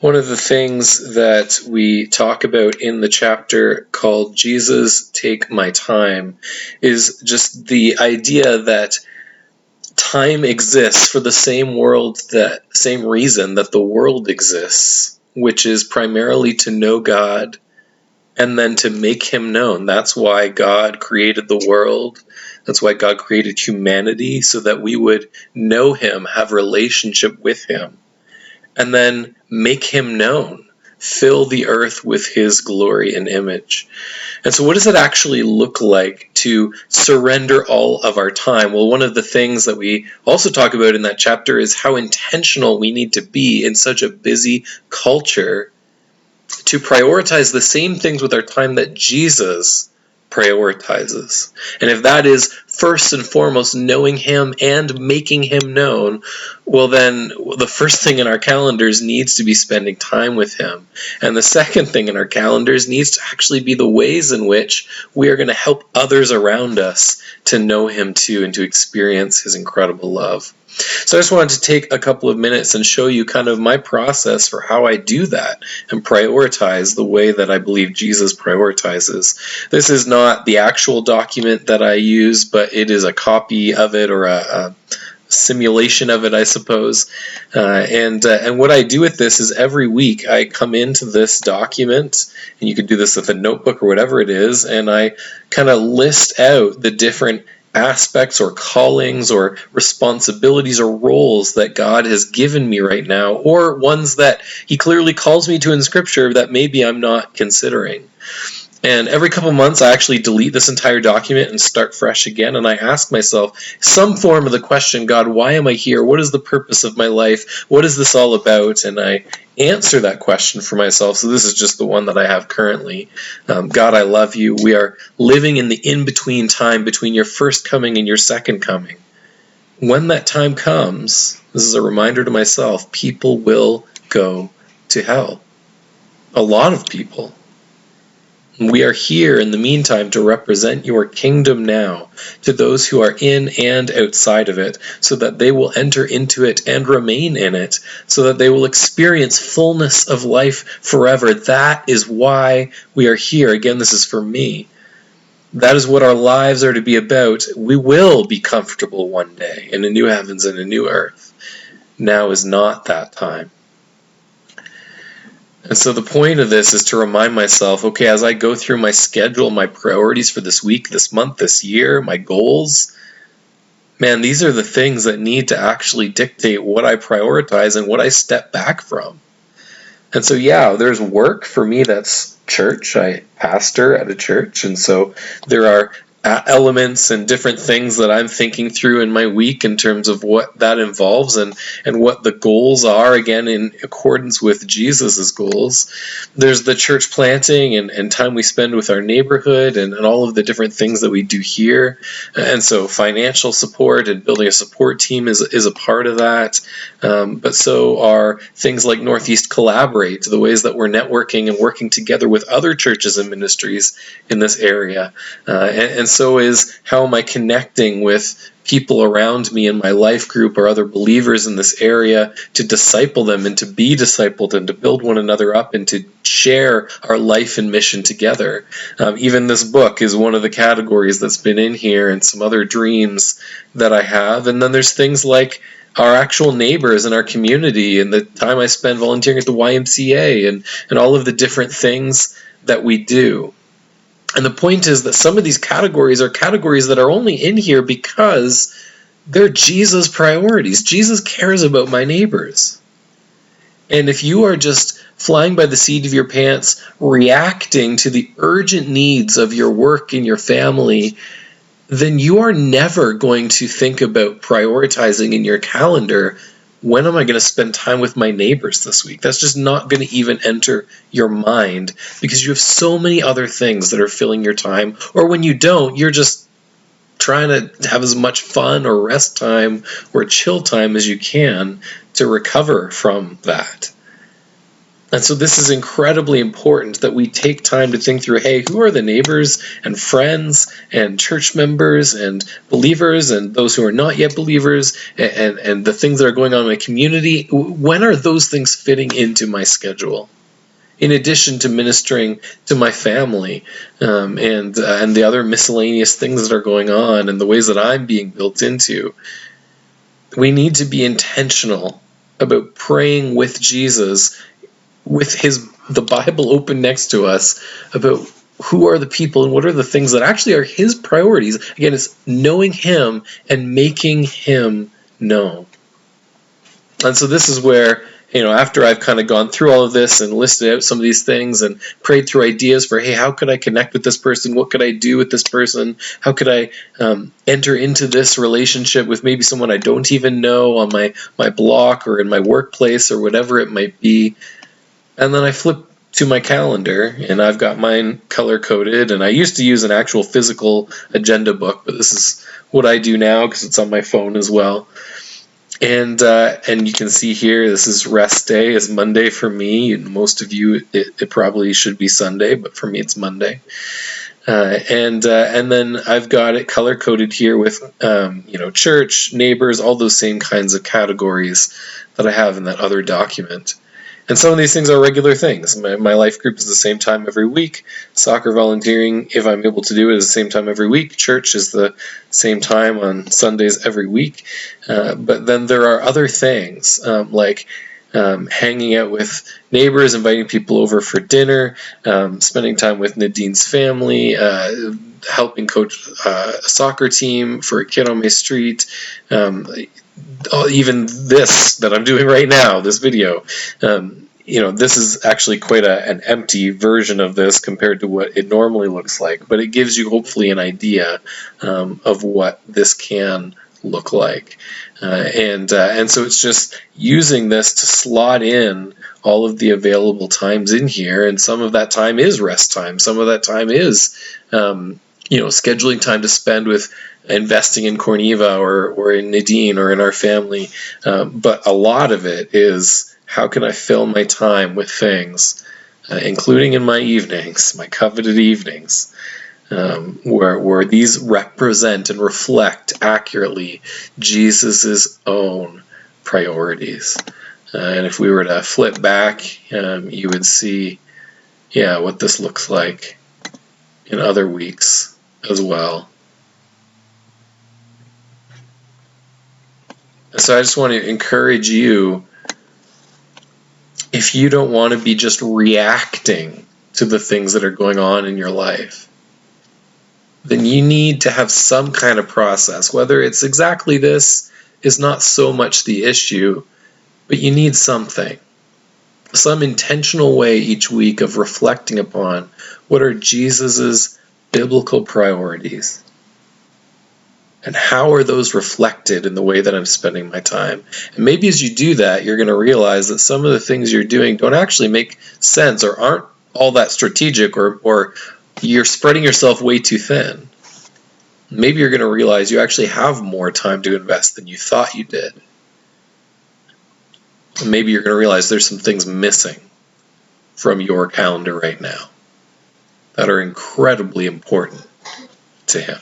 One of the things that we talk about in the chapter called Jesus Take My Time is just the idea that time exists for the same reason that the world exists, which is primarily to know God and then to make him known. That's why God created the world. That's why God created humanity, so that we would know him, have relationship with him, and then make him known, fill the earth with his glory and image. And so what does it actually look like to surrender all of our time? Well, one of the things that we also talk about in that chapter is how intentional we need to be in such a busy culture to prioritize the same things with our time that Jesus prioritizes. And if that is first and foremost knowing him and making him known, well then the first thing in our calendars needs to be spending time with him. And the second thing in our calendars needs to actually be the ways in which we are going to help others around us to know him too and to experience his incredible love. So I just wanted to take a couple of minutes and show you kind of my process for how I do that and prioritize the way that I believe Jesus prioritizes. This is not the actual document that I use, but it is a copy of it, or a simulation of it, I suppose. And what I do with this is every week I come into this document, and you can do this with a notebook or whatever it is, and I kind of list out the different aspects or callings or responsibilities or roles that God has given me right now, or ones that he clearly calls me to in scripture that maybe I'm not considering. And every couple months I actually delete this entire document and start fresh again, and I ask myself some form of the question, God, why am I here? What is the purpose of my life? What is this all about? And I answer that question for myself. So this is just the one that I have currently. God, I love you. We are living in the in-between time between your first coming and your second coming. When that time comes, this is a reminder to myself, people will go to hell. A lot of people. We are here in the meantime to represent your kingdom now to those who are in and outside of it, so that they will enter into it and remain in it, so that they will experience fullness of life forever. That is why we are here. Again, this is for me. That is what our lives are to be about. We will be comfortable one day in a new heavens and a new earth. Now is not that time. And so the point of this is to remind myself, okay, as I go through my schedule, my priorities for this week, this month, this year, my goals, man, these are the things that need to actually dictate what I prioritize and what I step back from. And so, yeah, there's work for me that's church. I pastor at a church, and so there are elements and different things that I'm thinking through in my week in terms of what that involves and what the goals are, again, in accordance with Jesus's goals. There's the church planting and time we spend with our neighborhood and all of the different things that we do here. And so financial support and building a support team is a part of that. But so are things like Northeast Collaborate, the ways that we're networking and working together with other churches and ministries in this area. And so is how am I connecting with people around me in my life group or other believers in this area to disciple them and to be discipled and to build one another up and to share our life and mission together. Even this book is one of the categories that's been in here, and some other dreams that I have. And then there's things like our actual neighbors in our community and the time I spend volunteering at the YMCA and all of the different things that we do. And the point is that some of these categories are categories that are only in here because they're Jesus' priorities. Jesus cares about my neighbors. And if you are just flying by the seat of your pants, reacting to the urgent needs of your work and your family, then you are never going to think about prioritizing in your calendar, when am I going to spend time with my neighbors this week? That's just not going to even enter your mind because you have so many other things that are filling your time. Or when you don't, you're just trying to have as much fun or rest time or chill time as you can to recover from that. And so this is incredibly important that we take time to think through, hey, who are the neighbors and friends and church members and believers and those who are not yet believers, and the things that are going on in my community? When are those things fitting into my schedule? In addition to ministering to my family, and the other miscellaneous things that are going on and the ways that I'm being built into, we need to be intentional about praying with Jesus, with the Bible open next to us, about who are the people and what are the things that actually are his priorities. Again, it's knowing him and making him known. And so this is where, after I've kind of gone through all of this and listed out some of these things and prayed through ideas for, hey, how could I connect with this person? What could I do with this person? How could I enter into this relationship with maybe someone I don't even know on my block or in my workplace or whatever it might be? And then I flip to my calendar, and I've got mine color-coded, and I used to use an actual physical agenda book, but this is what I do now because it's on my phone as well. And you can see here, this is rest day, is Monday for me. Most of you, it probably should be Sunday, but for me it's Monday. And then I've got it color-coded here with church, neighbors, all those same kinds of categories that I have in that other document. And some of these things are regular things. My life group is the same time every week. Soccer volunteering, if I'm able to do it, is the same time every week. Church is the same time on Sundays every week. But then there are other things, like hanging out with neighbors, inviting people over for dinner, spending time with Nadine's family, helping coach a soccer team for a kid on my street, even this that I'm doing right now, this video. This is actually quite an empty version of this compared to what it normally looks like, but it gives you hopefully an idea of what this can look like. And so it's just using this to slot in all of the available times in here, and some of that time is rest time. Some of that time is scheduling time to spend with investing in Corneva or in Nadine or in our family. But a lot of it is, how can I fill my time with things, including in my evenings, my coveted evenings, where these represent and reflect accurately Jesus's own priorities. And if we were to flip back, you would see, what this looks like in other weeks as well. So I just want to encourage you, if you don't want to be just reacting to the things that are going on in your life, then you need to have some kind of process. Whether it's exactly this is not so much the issue, but you need something. Some intentional way each week of reflecting upon what are Jesus's biblical priorities. And how are those reflected in the way that I'm spending my time? And maybe as you do that, you're going to realize that some of the things you're doing don't actually make sense or aren't all that strategic, or you're spreading yourself way too thin. Maybe you're going to realize you actually have more time to invest than you thought you did. And maybe you're going to realize there's some things missing from your calendar right now that are incredibly important to him.